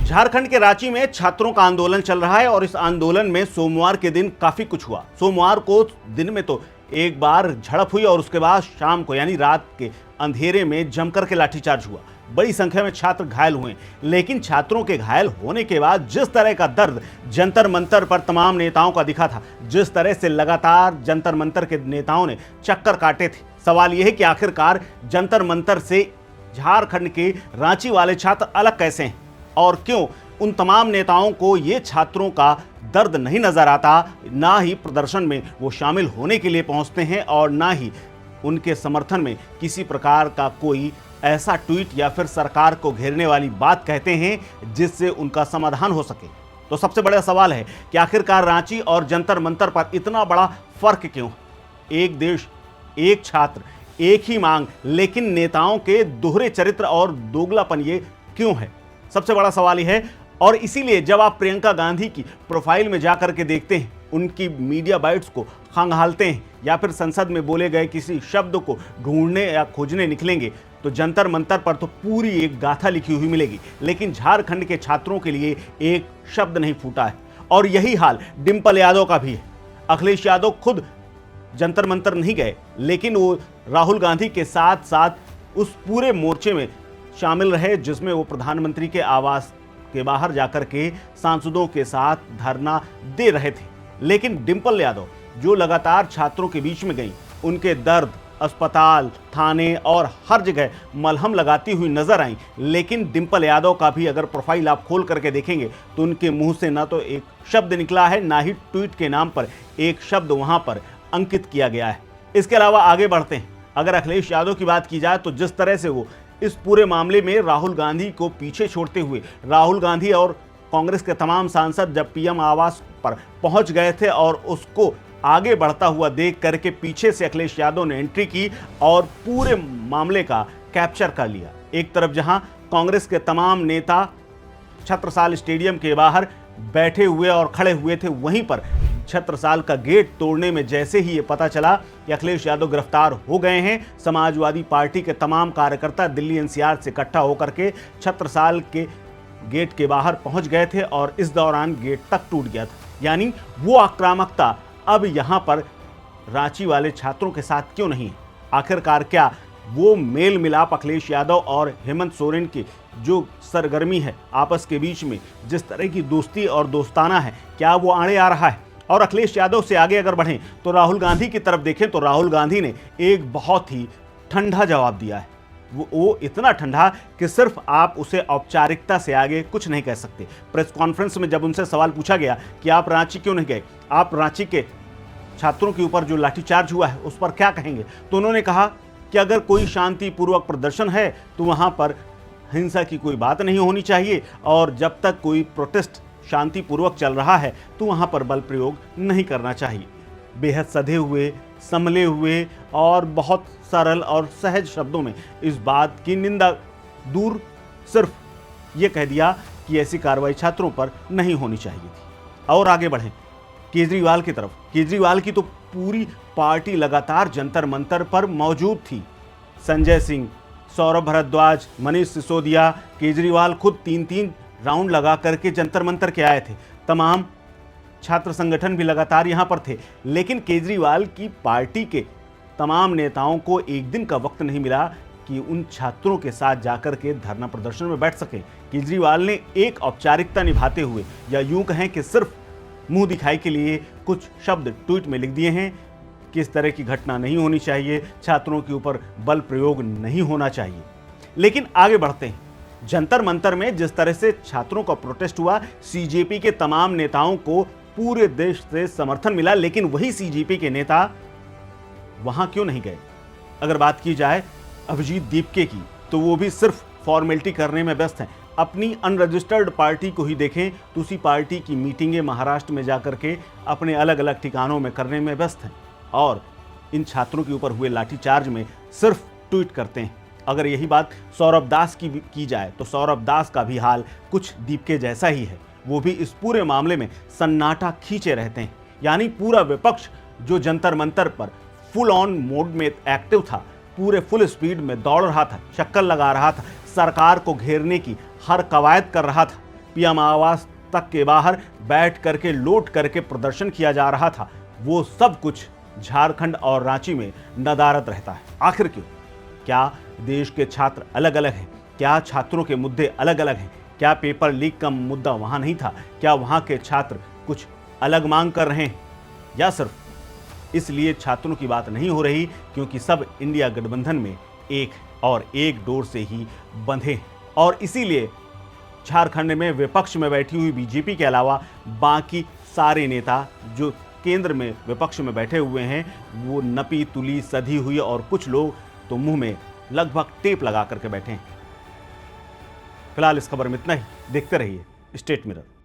झारखंड के रांची में छात्रों का आंदोलन चल रहा है और इस आंदोलन में सोमवार के दिन काफी कुछ हुआ। सोमवार को दिन में तो एक बार झड़प हुई और उसके बाद शाम को यानी रात के अंधेरे में जमकर के लाठीचार्ज हुआ। बड़ी संख्या में छात्र घायल हुए, लेकिन छात्रों के घायल होने के बाद जिस तरह का दर्द जंतर मंतर पर तमाम नेताओं का दिखा था, जिस तरह से लगातार जंतर मंतर के नेताओं ने चक्कर काटे थे, सवाल यह है कि आखिरकार जंतर मंतर से झारखंड के रांची वाले छात्र अलग कैसे हैं और क्यों उन तमाम नेताओं को ये छात्रों का दर्द नहीं नजर आता, ना ही प्रदर्शन में वो शामिल होने के लिए पहुंचते हैं और ना ही उनके समर्थन में किसी प्रकार का कोई ऐसा ट्वीट या फिर सरकार को घेरने वाली बात कहते हैं जिससे उनका समाधान हो सके। तो सबसे बड़ा सवाल है कि आखिरकार रांची और जंतर मंतर पर इतना बड़ा फर्क क्यों? एक देश, एक छात्र, एक ही मांग, लेकिन नेताओं के दोहरे चरित्र और दोगलापन ये क्यों है? सबसे बड़ा सवाल यह है। और इसीलिए जब आप प्रियंका गांधी की प्रोफाइल में जाकर के देखते हैं, उनकी मीडिया बाइट्स को खंगालते हैं या फिर संसद में बोले गए किसी शब्द को ढूंढने या खोजने निकलेंगे, तो जंतर मंतर पर तो पूरी एक गाथा लिखी हुई मिलेगी, लेकिन झारखंड के छात्रों के लिए एक शब्द नहीं फूटा है। और यही हाल डिंपल यादव का भी है। अखिलेश यादव खुद जंतर मंतर नहीं गए, लेकिन वो राहुल गांधी के साथ साथ उस पूरे मोर्चे में शामिल रहे जिसमें वो प्रधानमंत्री के आवास के बाहर जाकर के सांसदों के साथ धरना दे रहे थे। लेकिन डिंपल यादव जो लगातार छात्रों के बीच में गई, उनके दर्द अस्पताल, थाने और हर जगह मलहम लगाती हुई नजर आई। लेकिन डिंपल यादव का भी अगर प्रोफाइल आप खोल करके देखेंगे तो उनके मुंह से ना तो एक शब्द निकला है, ना ही ट्वीट के नाम पर एक शब्द वहां पर अंकित किया गया है। इसके अलावा आगे बढ़ते हैं, अगर अखिलेश यादव की बात की जाए तो जिस तरह से वो इस पूरे मामले में राहुल गांधी को पीछे छोड़ते हुए, राहुल गांधी और कांग्रेस के तमाम सांसद जब पीएम आवास पर पहुंच गए थे और उसको आगे बढ़ता हुआ देख करके पीछे से अखिलेश यादव ने एंट्री की और पूरे मामले का कैप्चर कर लिया। एक तरफ जहां कांग्रेस के तमाम नेता छत्रसाल स्टेडियम के बाहर बैठे हुए और खड़े हुए थे, वहीं पर छत्रसाल का गेट तोड़ने में जैसे ही ये पता चला कि अखिलेश यादव गिरफ्तार हो गए हैं, समाजवादी पार्टी के तमाम कार्यकर्ता दिल्ली एनसीआर से इकट्ठा होकर के छत्रसाल के गेट के बाहर पहुंच गए थे और इस दौरान गेट तक टूट गया था। यानी वो आक्रामकता अब यहां पर रांची वाले छात्रों के साथ क्यों नहीं है? आखिरकार क्या वो मेल मिलाप अखिलेश यादव और हेमंत सोरेन की जो सरगर्मी है आपस के बीच में, जिस तरह की दोस्ती और दोस्ताना है, क्या वो आड़े आ रहा है? और अखिलेश यादव से आगे अगर बढ़ें तो राहुल गांधी की तरफ देखें तो राहुल गांधी ने एक बहुत ही ठंडा जवाब दिया है। वो इतना ठंडा कि सिर्फ आप उसे औपचारिकता से आगे कुछ नहीं कह सकते। प्रेस कॉन्फ्रेंस में जब उनसे सवाल पूछा गया कि आप रांची क्यों नहीं गए, आप रांची के छात्रों के ऊपर जो लाठीचार्ज हुआ है उस पर क्या कहेंगे, तो उन्होंने कहा कि अगर कोई शांतिपूर्वक प्रदर्शन है तो वहाँ पर हिंसा की कोई बात नहीं होनी चाहिए और जब तक कोई प्रोटेस्ट शांतिपूर्वक चल रहा है तो वहाँ पर बल प्रयोग नहीं करना चाहिए। बेहद सधे हुए, संभले हुए और बहुत सरल और सहज शब्दों में इस बात की निंदा दूर, सिर्फ ये कह दिया कि ऐसी कार्रवाई छात्रों पर नहीं होनी चाहिए थी। और आगे बढ़ें केजरीवाल की तरफ। केजरीवाल की तो पूरी पार्टी लगातार जंतर मंतर पर मौजूद थी। संजय सिंह, सौरभ भारद्वाज, मनीष सिसोदिया, केजरीवाल खुद 3-3 राउंड लगा करके जंतर मंतर के आए थे। तमाम छात्र संगठन भी लगातार यहां पर थे, लेकिन केजरीवाल की पार्टी के तमाम नेताओं को एक दिन का वक्त नहीं मिला कि उन छात्रों के साथ जाकर के धरना प्रदर्शन में बैठ सके। केजरीवाल ने एक औपचारिकता निभाते हुए, या यूं कहें कि सिर्फ मुंह दिखाई के लिए कुछ शब्द ट्वीट में लिख दिए हैं कि इस तरह की घटना नहीं होनी चाहिए, छात्रों के ऊपर बल प्रयोग नहीं होना चाहिए। लेकिन आगे बढ़ते हैं, जंतर मंतर में जिस तरह से छात्रों का प्रोटेस्ट हुआ, सीजेपी के तमाम नेताओं को पूरे देश से समर्थन मिला, लेकिन वही सीजेपी के नेता वहां क्यों नहीं गए? अगर बात की जाए अभिजीत दीपके की, तो वो भी सिर्फ फॉर्मेलिटी करने में व्यस्त हैं। अपनी अनरजिस्टर्ड पार्टी को ही देखें तो उसी पार्टी की मीटिंगें महाराष्ट्र में जाकर के अपने अलग अलग ठिकानों में करने में व्यस्त हैं और इन छात्रों के ऊपर हुए लाठीचार्ज में सिर्फ ट्वीट करते हैं। अगर यही बात सौरभ दास की जाए तो सौरभ दास का भी हाल कुछ दीपके जैसा ही है। वो भी इस पूरे मामले में सन्नाटा खींचे रहते हैं। यानी पूरा विपक्ष जो जंतर मंतर पर फुल ऑन मोड में एक्टिव था, पूरे फुल स्पीड में दौड़ रहा था, चक्कर लगा रहा था, सरकार को घेरने की हर कवायद कर रहा था, पीएम आवास तक के बाहर बैठ करके लौट करके प्रदर्शन किया जा रहा था, वो सब कुछ झारखंड और रांची में नदारद रहता है। आखिर क्यों? क्या देश के छात्र अलग अलग हैं? क्या छात्रों के मुद्दे अलग अलग हैं? क्या पेपर लीक का मुद्दा वहां नहीं था? क्या वहां के छात्र कुछ अलग मांग कर रहे हैं, या सिर्फ इसलिए छात्रों की बात नहीं हो रही क्योंकि सब इंडिया गठबंधन में एक डोर से ही बंधे हैं और इसीलिए झारखंड में विपक्ष में बैठी हुई बीजेपी के अलावा बाकी सारे नेता जो केंद्र में विपक्ष में बैठे हुए हैं वो नपी तुली सधी हुई और कुछ लोग तो मुंह में लगभग टेप लगा करके बैठे हैं। फिलहाल इस खबर में इतना ही। देखते रहिए स्टेट मिरर।